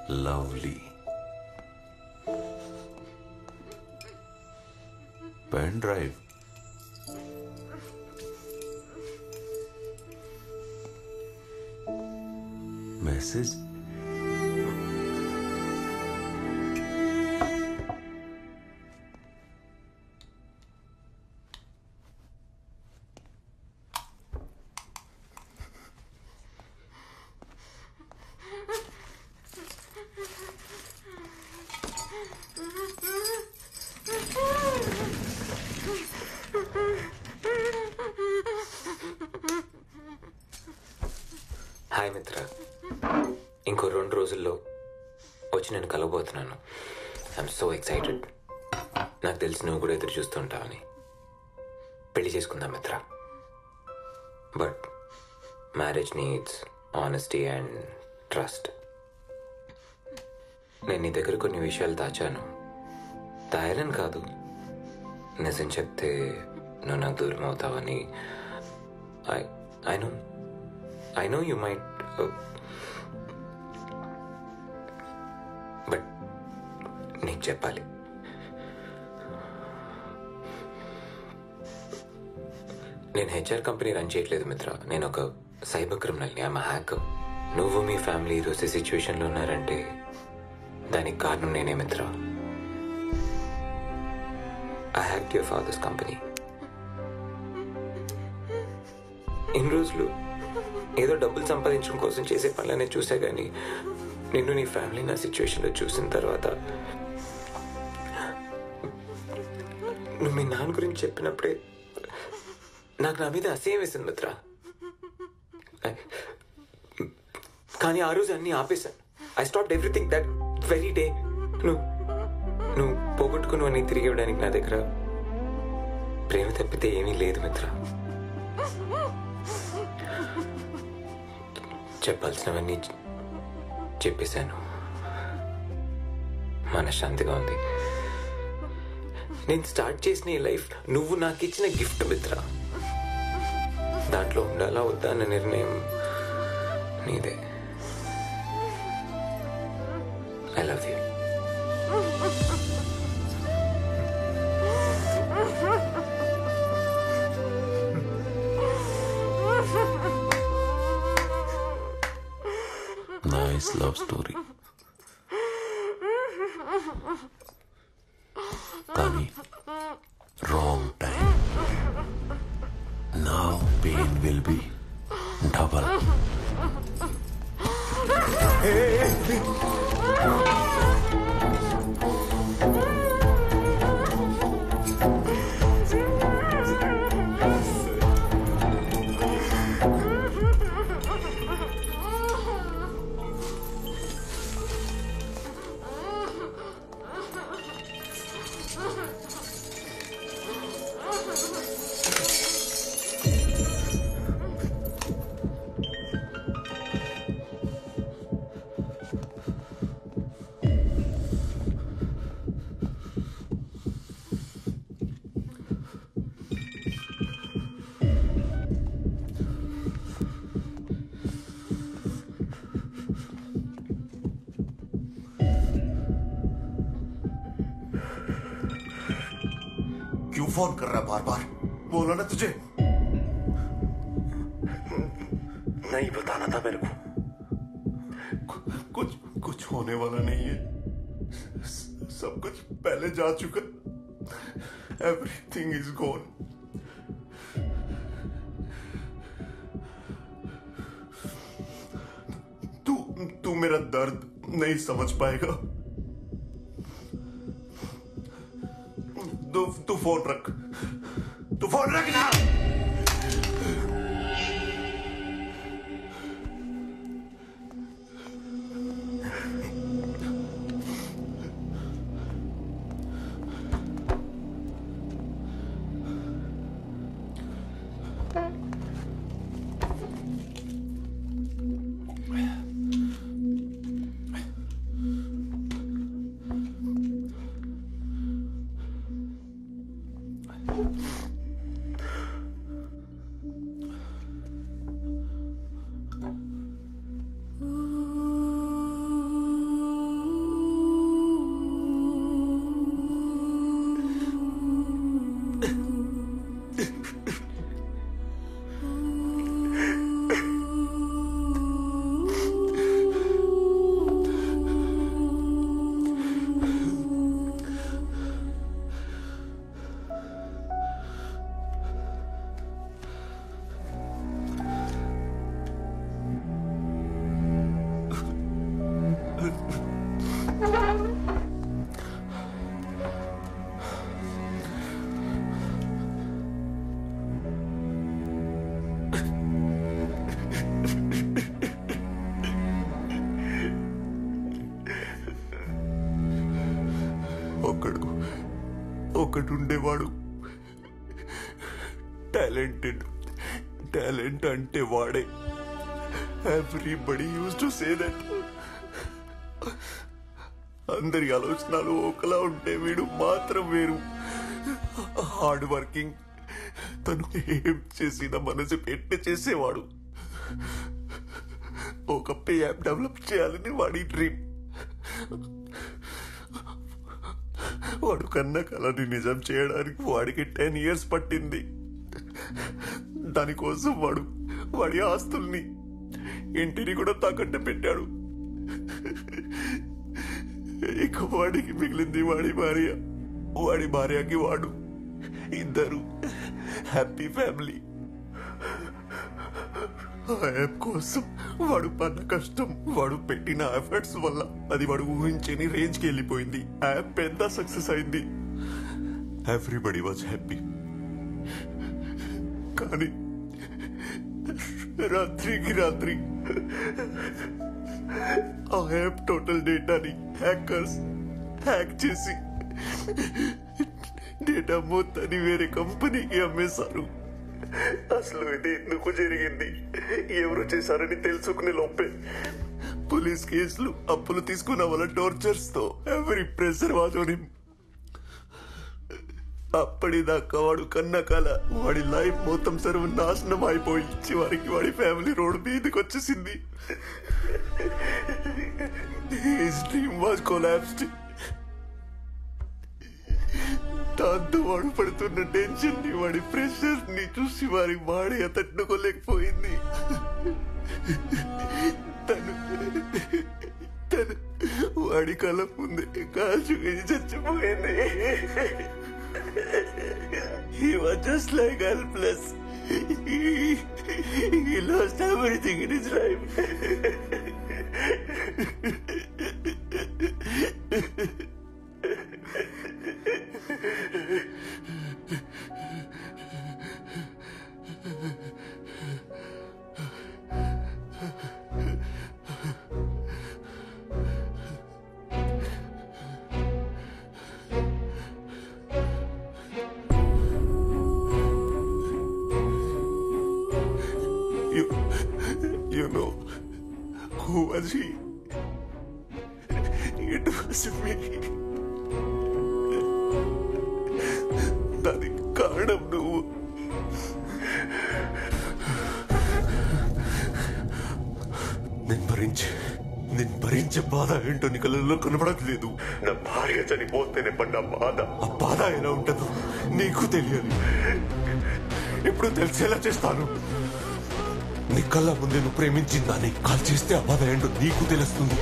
Lovely. Pen drive. Message. Hi మిత్ర, ఇంకో 2 రోజుల్లో వచ్చి నేను కలవబోతున్నాను. I'm so excited. నాకు తెలిసి నువ్వు కూడా ఎదురు చూస్తుంటావని. పెళ్లి చేసుకుందాం మిత్ర. But marriage needs honesty and trust. నేను నీ దగ్గర కొన్ని విషయాలు దాచాను. దాయాలని కాదు, నిజం చెప్తే నువ్వు నాకు దూరం అవుతావని. I know you might, but నీకు చెప్పాలి. నేను హెచ్ఆర్ కంపెనీ రన్ చేయట్లేదు మిత్ర. నేను ఒక సైబర్ క్రిమినల్ని. I'm hacker. నువ్వు మీ ఫ్యామిలీ ఈరోజు సిచ్యువేషన్లో ఉన్నారంటే దానికి కారణం నేనే మిత్ర. I hacked your father's company. ఇన్ని రోజులు ఏదో డబ్బులు సంపాదించడం కోసం చేసే పనులనే చూసా, కానీ నిన్ను నీ ఫ్యామిలీ నా సిచ్యువేషన్లో చూసిన తర్వాత నువ్వు మీ నాన్న గురించి చెప్పినప్పుడే నాకు నా మీద అసహ్యం వేసింది మిత్ర. కానీ ఆ రోజు అన్నీ ఆపేశాను. I stopped everything that very day. నువ్వు పోగొట్టుకుని తిరిగి ఇవ్వడానికి నా దగ్గర ప్రేమ తప్పితే ఏమీ లేదు మిత్ర. చెప్పాల్సినవన్నీ చెప్పేశాను. మనశ్శాంతిగా ఉంది. నేను స్టార్ట్ చేసిన ఈ లైఫ్ నువ్వు నాకు ఇచ్చిన గిఫ్ట్ మిత్ర. దాంట్లో ఉండాలా వద్దా అన్న నిర్ణయం నీదే. I love you. Nice love story. Kani, wrong time. Now pain will be double. क्यों फोन कर रहा है बार बार? बोला ना तुझे नहीं बताना था मेरे को। कुछ होने वाला नहीं है। सब कुछ पहले जा चुका। Everything is gone. तू मेरा दर्द नहीं समझ पाएगा। तू फोन रख। तू फोन रख ना। ఒకడు ఉండేవాడు, టాలెంట్ అంటే వాడే. Everybody use to say that. అందరి ఆలోచనలు ఒకలా ఉంటే వీడు మాత్రం వేరు. హార్డ్ వర్కింగ్, తను ఏం చేసినా మనసు పెట్టి చేసేవాడు. ఒక పే యాప్ డెవలప్ చేయాలని వాడి డ్రీమ్. వాడు కన్న కలని నిజం చేయడానికి వాడికి 10 years పట్టింది. దానికోసం వాడి ఆస్తుల్ని, ఇంటిని కూడా తాకట్టు పెట్టాడు. ఇక వాడికి మిగిలింది వాడి భార్యకి వాడు, ఇద్దరు హ్యాపీ ఫ్యామిలీ. ఆ యాప్ కోసం వాడు పడ్డ కష్టం, వాడు పెట్టిన ఎఫర్ట్స్ వల్ల అది వాడు ఊహించని రేంజ్ కి వెళ్ళిపోయింది. యాప్ పెద్ద సక్సెస్ అయింది. Everybody was happy. కానీ రాత్రికి రాత్రి ఆ యాప్ టోటల్ డేటాని హ్యాకర్స్ హ్యాక్ చేసి డేటా మొత్తాన్ని వేరే కంపెనీకి అమ్మేశారు. అసలు ఇది ఎందుకు జరిగింది, ఎవరు చేశారని తెలుసుకునే లోపే పోలీస్ కేసులు, అప్పులు తీసుకున్న వాళ్ళ టార్చర్స్ తో ఎవరి ప్రెషర్ వాజ్ ఆన్ హిమ్. అప్పటిదాకా వాడు కన్న కల, వాడి లైఫ్ మొత్తం సర్వనాశనం అయిపోయి చివరికి వాడి ఫ్యామిలీ రోడ్ మీదకి వచ్చేసింది. His dream was collapsed. దాంతో వాడు పడుతున్న టెన్షన్ ని, వాడి ప్రెషర్ ని చూసి వారి భార్య తట్టుకోలేకపోయింది. తను వాడి కళ ముందే కాల్చుకుని చచ్చిపోయింది. He was just like helpless. He lost everything in his life. You know who was he? It was me. దానికి కారణం నువ్వు. నేను భరించే బాధ ఏంటో నీ కళ్ళల్లో కనబడట్లేదు. నా భార్య చనిపోతేనే పడ్డ బాధ, ఆ బాధ ఎలా ఉంటుందో నీకు తెలియాలి. ఎప్పుడు తెలిసేలా చేస్తాను. నీ కళ్ళ ముందే నువ్వు ప్రేమించిందాన్ని కాల్ చేస్తే ఆ బాధ ఏంటో నీకు తెలుస్తుంది.